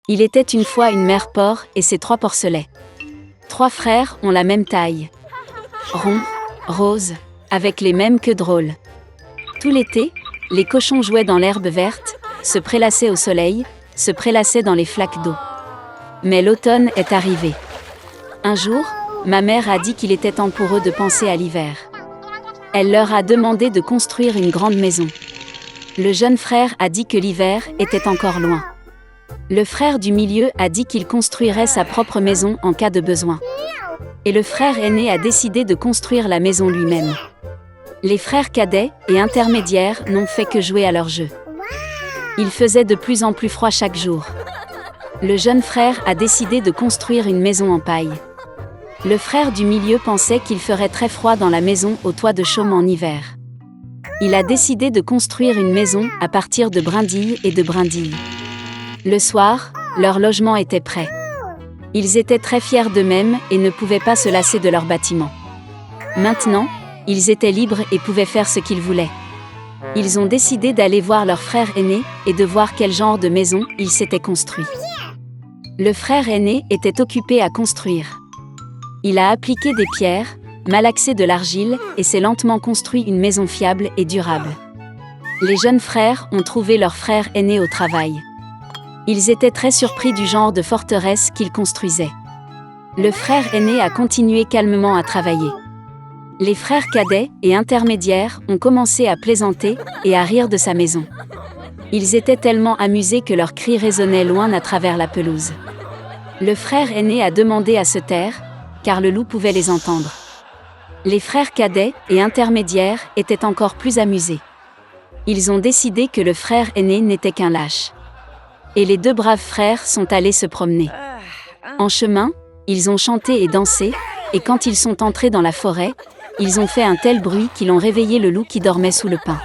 Il était une fois une mère porc et ses 3 porcelets. 3 frères ont la même taille. Ronds, roses, avec les mêmes queues drôles. Tout l'été, les cochons jouaient dans l'herbe verte, se prélassaient au soleil, se prélassaient dans les flaques d'eau. Mais l'automne est arrivé. Un jour, ma mère a dit qu'il était temps pour eux de penser à l'hiver. Elle leur a demandé de construire une grande maison. Le jeune frère a dit que l'hiver était encore loin. Le frère du milieu a dit qu'il construirait sa propre maison en cas de besoin. Et le frère aîné a décidé de construire la maison lui-même. Les frères cadets et intermédiaires n'ont fait que jouer à leur jeu. Il faisait de plus en plus froid chaque jour. Le jeune frère a décidé de construire une maison en paille. Le frère du milieu pensait qu'il ferait très froid dans la maison au toit de chaume en hiver. Il a décidé de construire une maison à partir de brindilles et de brindilles. Le soir, leur logement était prêt. Ils étaient très fiers d'eux-mêmes et ne pouvaient pas se lasser de leur bâtiment. Maintenant, ils étaient libres et pouvaient faire ce qu'ils voulaient. Ils ont décidé d'aller voir leur frère aîné et de voir quel genre de maison il s'était construit. Le frère aîné était occupé à construire. Il a appliqué des pierres, malaxé de l'argile et s'est lentement construit une maison fiable et durable. Les jeunes frères ont trouvé leur frère aîné au travail. Ils étaient très surpris du genre de forteresse qu'il construisait. Le frère aîné a continué calmement à travailler. Les frères cadets et intermédiaires ont commencé à plaisanter et à rire de sa maison. Ils étaient tellement amusés que leurs cris résonnaient loin à travers la pelouse. Le frère aîné a demandé à se taire, car le loup pouvait les entendre. Les frères cadets et intermédiaires étaient encore plus amusés. Ils ont décidé que le frère aîné n'était qu'un lâche. Et les 2 braves frères sont allés se promener. En chemin, ils ont chanté et dansé, et quand ils sont entrés dans la forêt, ils ont fait un tel bruit qu'ils ont réveillé le loup qui dormait sous le pin.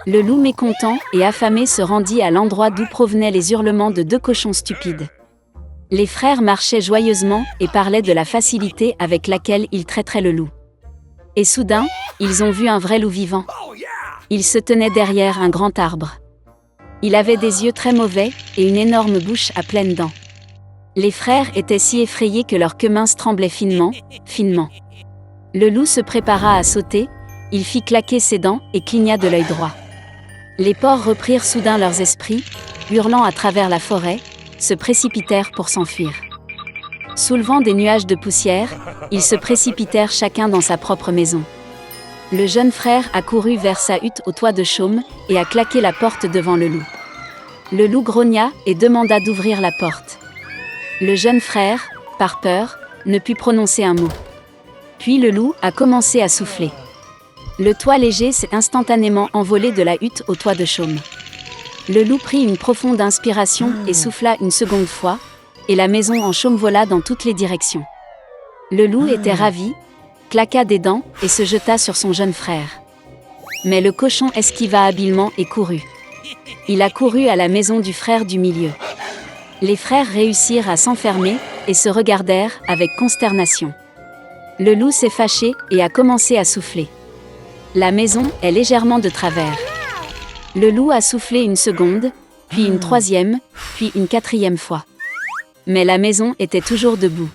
Le loup mécontent et affamé se rendit à l'endroit d'où provenaient les hurlements de 2 cochons stupides. Les frères marchaient joyeusement et parlaient de la facilité avec laquelle ils traiteraient le loup. Et soudain, ils ont vu un vrai loup vivant. Il se tenait derrière un grand arbre. Il avait des yeux très mauvais et une énorme bouche à pleines dents. Les frères étaient si effrayés que leurs queues minces tremblaient finement, finement. Le loup se prépara à sauter, il fit claquer ses dents et cligna de l'œil droit. Les porcs reprirent soudain leurs esprits, hurlant à travers la forêt, se précipitèrent pour s'enfuir. Soulevant des nuages de poussière, ils se précipitèrent chacun dans sa propre maison. Le jeune frère a couru vers sa hutte au toit de chaume et a claqué la porte devant le loup. Le loup grogna et demanda d'ouvrir la porte. Le jeune frère, par peur, ne put prononcer un mot. Puis le loup a commencé à souffler. Le toit léger s'est instantanément envolé de la hutte au toit de chaume. Le loup prit une profonde inspiration et souffla une seconde fois, et la maison en chaume vola dans toutes les directions. Le loup était ravi, claqua des dents et se jeta sur son jeune frère. Mais le cochon esquiva habilement et courut. Il a couru à la maison du frère du milieu. Les frères réussirent à s'enfermer et se regardèrent avec consternation. Le loup s'est fâché et a commencé à souffler. La maison est légèrement de travers. Le loup a soufflé une seconde, puis une 3e, puis une 4e fois. Mais la maison était toujours debout.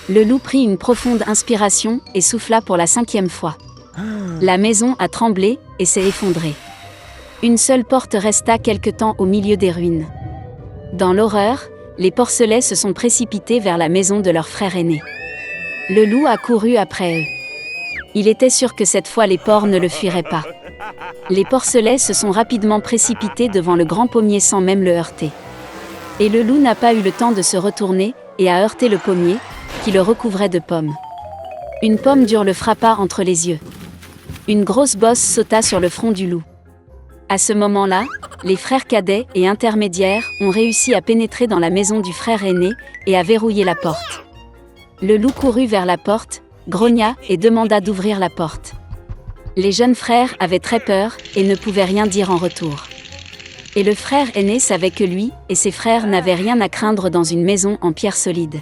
Le loup prit une profonde inspiration et souffla pour la 5e fois. La maison a tremblé et s'est effondrée. Une seule porte resta quelque temps au milieu des ruines. Dans l'horreur, les porcelets se sont précipités vers la maison de leur frère aîné. Le loup a couru après eux. Il était sûr que cette fois les porcs ne le fuiraient pas. Les porcelets se sont rapidement précipités devant le grand pommier sans même le heurter. Et le loup n'a pas eu le temps de se retourner et a heurté le pommier, qui le recouvrait de pommes. Une pomme dure le frappa entre les yeux. Une grosse bosse sauta sur le front du loup. À ce moment-là, les frères cadets et intermédiaires ont réussi à pénétrer dans la maison du frère aîné et à verrouiller la porte. Le loup courut vers la porte, grogna et demanda d'ouvrir la porte. Les jeunes frères avaient très peur et ne pouvaient rien dire en retour. Et le frère aîné savait que lui et ses frères n'avaient rien à craindre dans une maison en pierre solide.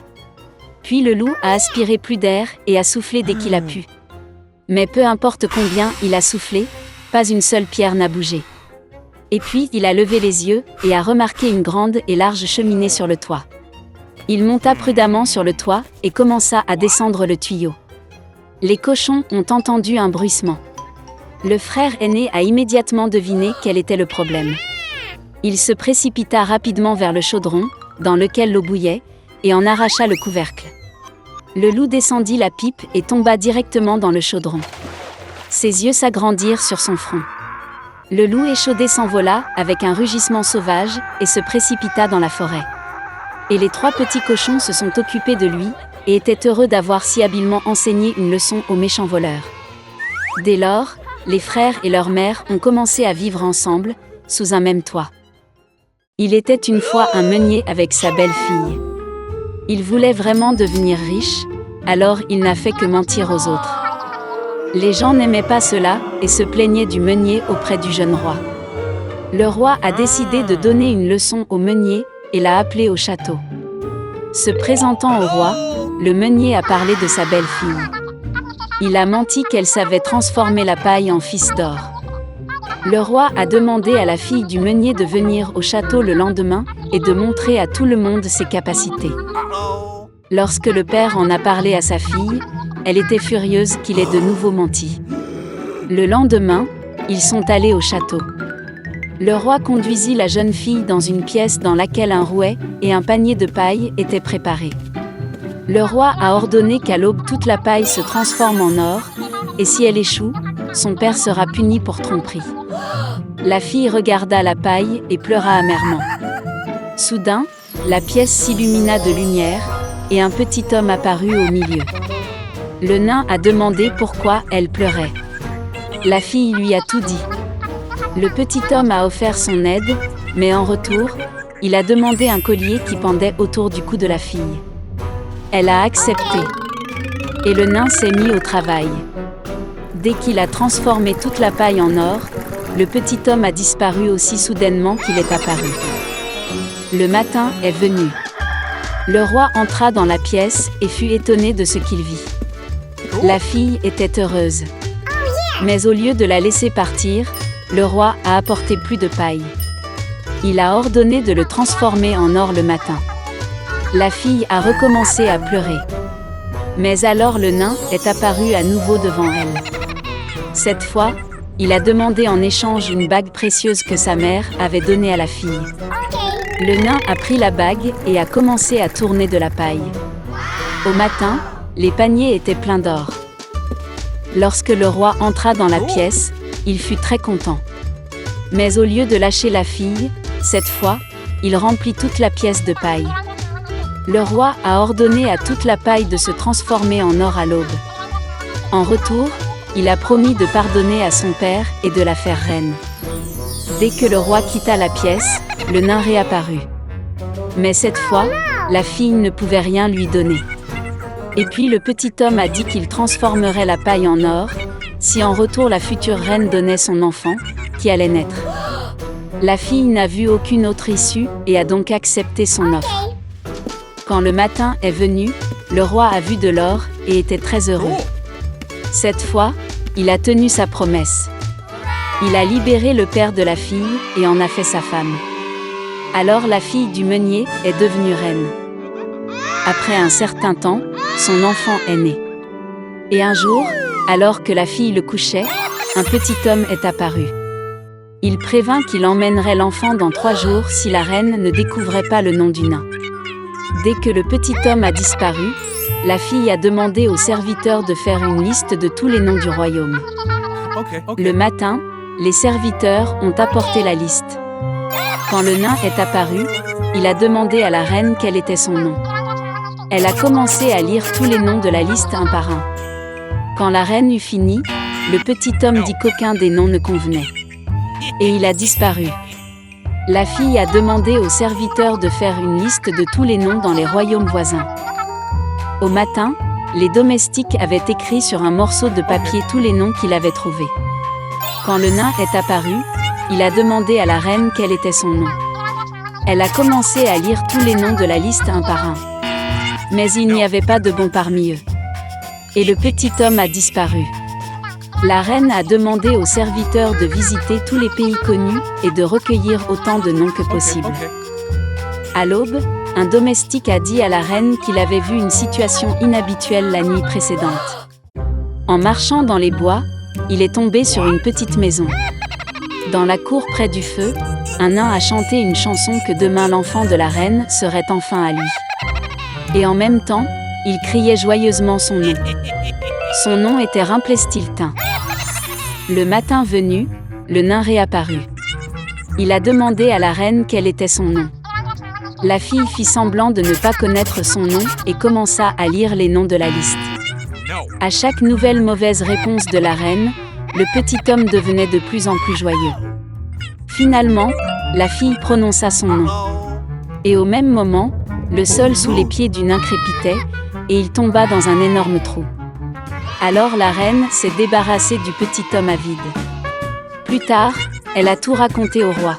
Puis le loup a aspiré plus d'air et a soufflé dès qu'il a pu. Mais peu importe combien il a soufflé, pas une seule pierre n'a bougé. Et puis il a levé les yeux et a remarqué une grande et large cheminée sur le toit. Il monta prudemment sur le toit et commença à descendre le tuyau. Les cochons ont entendu un bruissement. Le frère aîné a immédiatement deviné quel était le problème. Il se précipita rapidement vers le chaudron, dans lequel l'eau bouillait, et en arracha le couvercle. Le loup descendit la pipe et tomba directement dans le chaudron. Ses yeux s'agrandirent sur son front. Le loup échaudé s'envola avec un rugissement sauvage et se précipita dans la forêt. Et les 3 petits cochons se sont occupés de lui et étaient heureux d'avoir si habilement enseigné une leçon aux méchants voleurs. Dès lors, les frères et leur mère ont commencé à vivre ensemble, sous un même toit. Il était une fois un meunier avec sa belle-fille. Il voulait vraiment devenir riche, alors il n'a fait que mentir aux autres. Les gens n'aimaient pas cela et se plaignaient du meunier auprès du jeune roi. Le roi a décidé de donner une leçon au meunier et l'a appelé au château. Se présentant au roi, le meunier a parlé de sa belle-fille. Il a menti qu'elle savait transformer la paille en fils d'or. Le roi a demandé à la fille du meunier de venir au château le lendemain et de montrer à tout le monde ses capacités. Lorsque le père en a parlé à sa fille, elle était furieuse qu'il ait de nouveau menti. Le lendemain, ils sont allés au château. Le roi conduisit la jeune fille dans une pièce dans laquelle un rouet et un panier de paille étaient préparés. Le roi a ordonné qu'à l'aube toute la paille se transforme en or, et si elle échoue, son père sera puni pour tromperie. La fille regarda la paille et pleura amèrement. Soudain, la pièce s'illumina de lumière, et un petit homme apparut au milieu. Le nain a demandé pourquoi elle pleurait. La fille lui a tout dit. Le petit homme a offert son aide, mais en retour, il a demandé un collier qui pendait autour du cou de la fille. Elle a accepté. Et le nain s'est mis au travail. Dès qu'il a transformé toute la paille en or, le petit homme a disparu aussi soudainement qu'il est apparu. Le matin est venu. Le roi entra dans la pièce et fut étonné de ce qu'il vit. La fille était heureuse. Mais au lieu de la laisser partir, le roi a apporté plus de paille. Il a ordonné de le transformer en or le matin. La fille a recommencé à pleurer. Mais alors le nain est apparu à nouveau devant elle. Cette fois, il a demandé en échange une bague précieuse que sa mère avait donnée à la fille. Le nain a pris la bague et a commencé à tourner de la paille. Au matin, les paniers étaient pleins d'or. Lorsque le roi entra dans la pièce, il fut très content. Mais au lieu de lâcher la fille, cette fois, il remplit toute la pièce de paille. Le roi a ordonné à toute la paille de se transformer en or à l'aube. En retour, il a promis de pardonner à son père et de la faire reine. Dès que le roi quitta la pièce, le nain réapparut. Mais cette fois, la fille ne pouvait rien lui donner. Et puis le petit homme a dit qu'il transformerait la paille en or, si en retour la future reine donnait son enfant, qui allait naître. La fille n'a vu aucune autre issue et a donc accepté son offre. Quand le matin est venu, le roi a vu de l'or et était très heureux. Cette fois, il a tenu sa promesse. Il a libéré le père de la fille et en a fait sa femme. Alors la fille du meunier est devenue reine. Après un certain temps, son enfant est né. Et un jour, alors que la fille le couchait, un petit homme est apparu. Il prévint qu'il emmènerait l'enfant dans 3 jours si la reine ne découvrait pas le nom du nain. Dès que le petit homme a disparu, la fille a demandé aux serviteurs de faire une liste de tous les noms du royaume. Le matin, les serviteurs ont apporté la liste. Quand le nain est apparu, il a demandé à la reine quel était son nom. Elle a commencé à lire tous les noms de la liste un par un. Quand la reine eut fini, le petit homme dit qu'aucun des noms ne convenait. Et il a disparu. La fille a demandé aux serviteurs de faire une liste de tous les noms dans les royaumes voisins. Au matin, les domestiques avaient écrit sur un morceau de papier tous les noms qu'il avait trouvés. Quand le nain est apparu, il a demandé à la reine quel était son nom. Elle a commencé à lire tous les noms de la liste un par un. Mais il n'y avait pas de bon parmi eux. Et le petit homme a disparu. La reine a demandé aux serviteurs de visiter tous les pays connus et de recueillir autant de noms que possible. À l'aube, un domestique a dit à la reine qu'il avait vu une situation inhabituelle la nuit précédente. En marchant dans les bois, il est tombé sur une petite maison. Dans la cour près du feu, un nain a chanté une chanson que demain l'enfant de la reine serait enfin à lui. Et en même temps, il criait joyeusement son nom. Son nom était Rumplestiltskin. Le matin venu, le nain réapparut. Il a demandé à la reine quel était son nom. La fille fit semblant de ne pas connaître son nom et commença à lire les noms de la liste. À chaque nouvelle mauvaise réponse de la reine, le petit homme devenait de plus en plus joyeux. Finalement, la fille prononça son nom. Et au même moment, le sol sous les pieds du nain crépitait, et il tomba dans un énorme trou. Alors la reine s'est débarrassée du petit homme avide. Plus tard, elle a tout raconté au roi.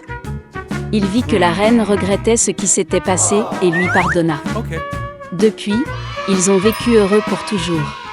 Il vit que la reine regrettait ce qui s'était passé et lui pardonna. Depuis, ils ont vécu heureux pour toujours.